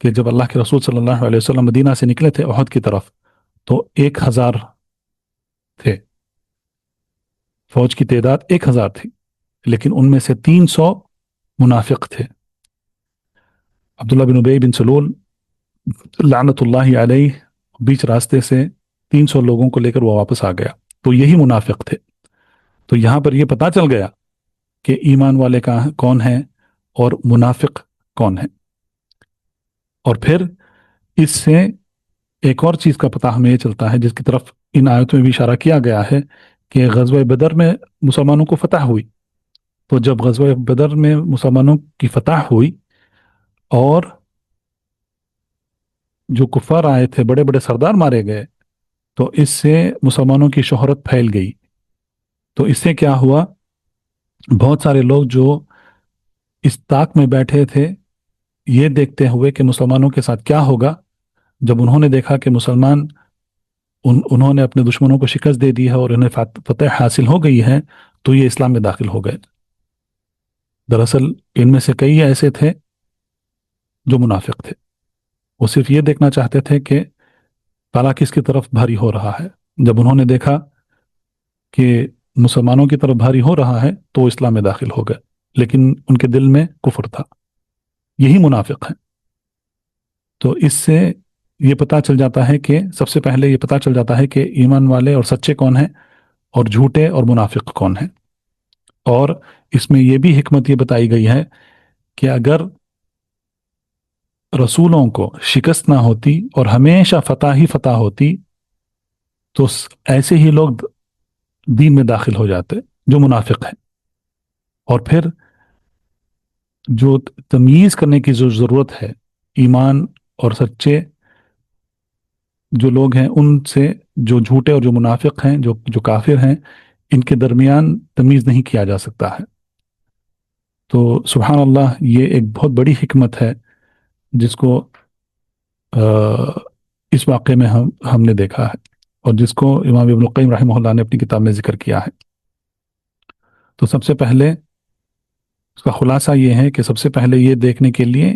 کہ جب اللہ کے رسول صلی اللہ علیہ وسلم مدینہ سے نکلے تھے احد کی طرف، تو 1000 تھے، فوج کی تعداد 1000 تھی، لیکن ان میں سے 300 منافق تھے. عبداللہ بن ابی بن سلول لعنت اللہ علیہ بیچ راستے سے 300 لوگوں کو لے کر وہ واپس آ گیا. تو یہی منافق تھے. تو یہاں پر یہ پتا چل گیا کہ ایمان والے کون ہیں اور منافق کون ہیں. اور پھر اس سے ایک اور چیز کا پتہ ہمیں یہ چلتا ہے، جس کی طرف ان آیتوں میں بھی اشارہ کیا گیا ہے، کہ غزوہ بدر میں مسلمانوں کو فتح ہوئی. تو جب غزوہ بدر میں مسلمانوں کی فتح ہوئی اور جو کفار آئے تھے، بڑے بڑے سردار مارے گئے، تو اس سے مسلمانوں کی شہرت پھیل گئی. تو اس سے کیا ہوا، بہت سارے لوگ جو اس طاق میں بیٹھے تھے یہ دیکھتے ہوئے کہ مسلمانوں کے ساتھ کیا ہوگا، جب انہوں نے دیکھا کہ مسلمان انہوں نے اپنے دشمنوں کو شکست دے دی ہے اور انہیں فتح حاصل ہو گئی ہے، تو یہ اسلام میں داخل ہو گئے. دراصل ان میں سے کئی ایسے تھے جو منافق تھے. وہ صرف یہ دیکھنا چاہتے تھے کہ پالا کس کی طرف بھاری ہو رہا ہے. جب انہوں نے دیکھا کہ مسلمانوں کی طرف بھاری ہو رہا ہے تو وہ اسلام میں داخل ہو گئے، لیکن ان کے دل میں کفر تھا. یہی منافق ہیں. تو اس سے یہ پتہ چل جاتا ہے کہ سب سے پہلے یہ پتہ چل جاتا ہے کہ ایمان والے اور سچے کون ہیں، اور جھوٹے اور منافق کون ہیں. اور اس میں یہ بھی حکمت یہ بتائی گئی ہے کہ اگر رسولوں کو شکست نہ ہوتی اور ہمیشہ فتح ہی فتح ہوتی تو ایسے ہی لوگ دین میں داخل ہو جاتے جو منافق ہیں. اور پھر جو تمیز کرنے کی جو ضرورت ہے ایمان اور سچے جو لوگ ہیں ان سے، جو جھوٹے اور جو منافق ہیں، جو کافر ہیں، ان کے درمیان تمیز نہیں کیا جا سکتا ہے. تو سبحان اللہ، یہ ایک بہت بڑی حکمت ہے جس کو اس واقعے میں ہم نے دیکھا ہے، اور جس کو امام ابن القیم رحمہ اللہ نے اپنی کتاب میں ذکر کیا ہے. تو سب سے پہلے اس کا خلاصہ یہ ہے کہ سب سے پہلے یہ دیکھنے کے لیے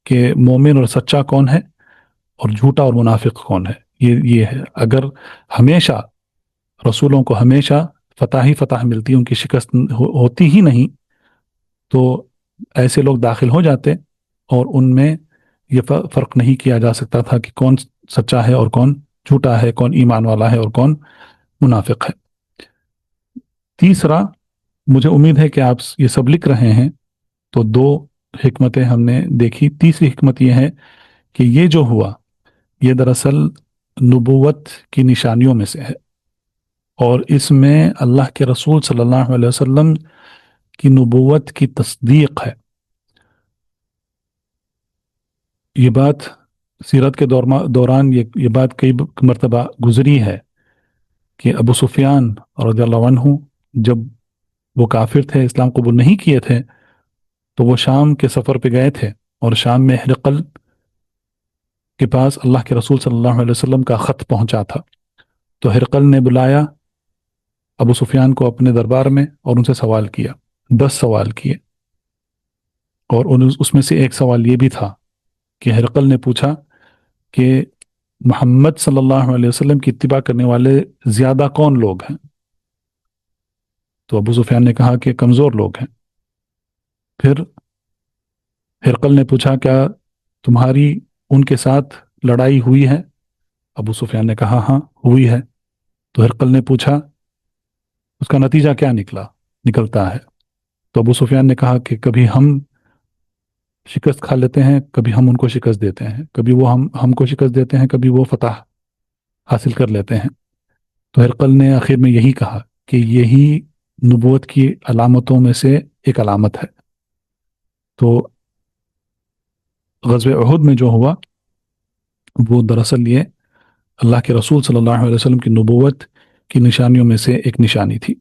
کہ مومن اور سچا کون ہے اور جھوٹا اور منافق کون ہے، یہ ہے. اگر ہمیشہ رسولوں کو ہمیشہ فتح ہی فتح ملتی، ان کی شکست ہوتی ہی نہیں، تو ایسے لوگ داخل ہو جاتے اور ان میں یہ فرق نہیں کیا جا سکتا تھا کہ کون سچا ہے اور کون جھوٹا ہے، کون ایمان والا ہے اور کون منافق ہے. تیسرا، مجھے امید ہے کہ آپ یہ سب لکھ رہے ہیں، تو 2 حکمتیں ہم نے دیکھی. تیسری حکمت یہ ہے کہ یہ جو ہوا یہ دراصل نبوت کی نشانیوں میں سے ہے، اور اس میں اللہ کے رسول صلی اللہ علیہ وسلم کی نبوت کی تصدیق ہے. یہ بات سیرت کے دوران یہ بات کئی مرتبہ گزری ہے کہ ابو سفیان رضی اللہ عنہ جب وہ کافر تھے، اسلام قبول نہیں کیے تھے، تو وہ شام کے سفر پہ گئے تھے، اور شام میں ہرقل کے پاس اللہ کے رسول صلی اللہ علیہ وسلم کا خط پہنچا تھا. تو ہرقل نے بلایا ابو سفیان کو اپنے دربار میں اور ان سے سوال کیا، 10 سوال کیے. اور اس میں سے ایک سوال یہ بھی تھا کہ ہرقل نے پوچھا کہ محمد صلی اللہ علیہ وسلم کی اتباع کرنے والے زیادہ کون لوگ ہیں؟ تو ابو سفیان نے کہا کہ کمزور لوگ ہیں. پھر ہرقل نے پوچھا کیا تمہاری ان کے ساتھ لڑائی ہوئی ہے؟ ابو سفیان نے کہا ہاں ہوئی ہے. تو ہرقل نے پوچھا اس کا نتیجہ کیا نکلتا ہے؟ تو ابو سفیان نے کہا کہ کبھی ہم شکست کھا لیتے ہیں، کبھی ہم ان کو شکست دیتے ہیں، کبھی وہ ہم کو شکست دیتے ہیں، کبھی وہ فتح حاصل کر لیتے ہیں. تو ہرقل نے آخر میں یہی کہا کہ یہی نبوت کی علامتوں میں سے ایک علامت ہے. تو غزوہ احد میں جو ہوا وہ دراصل یہ اللہ کے رسول صلی اللہ علیہ وسلم کی نبوت کی نشانیوں میں سے ایک نشانی تھی.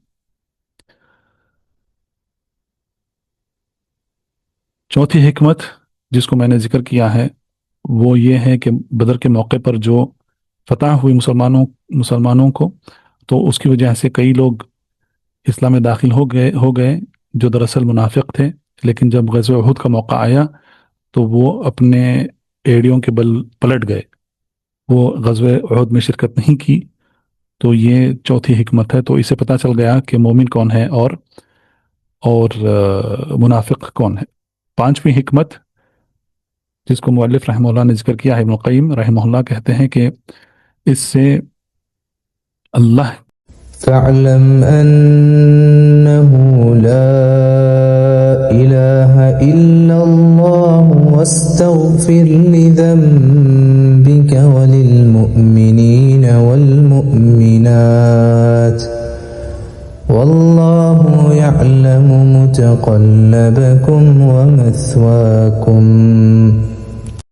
چوتھی حکمت جس کو میں نے ذکر کیا ہے وہ یہ ہے کہ بدر کے موقع پر جو فتح ہوئی مسلمانوں کو، تو اس کی وجہ سے کئی لوگ اسلام میں داخل ہو گئے جو دراصل منافق تھے. لیکن جب غزوہ احد کا موقع آیا تو وہ اپنے ایڑیوں کے بل پلٹ گئے، وہ غزوہ احد میں شرکت نہیں کی. تو یہ چوتھی حکمت ہے. تو اسے پتہ چل گیا کہ مومن کون ہے اور منافق کون ہے. پانچویں حکمت جس کو مؤلف رحمہ اللہ نے ذکر کیا ہے، ابن القیم رحمہ اللہ کہتے ہیں کہ اس سے اللہ فاعلم انه لا اله الا الله واستغفر لذنبك وللمؤمنين والمؤمنات والله يعلم متقلبكم ومثواكم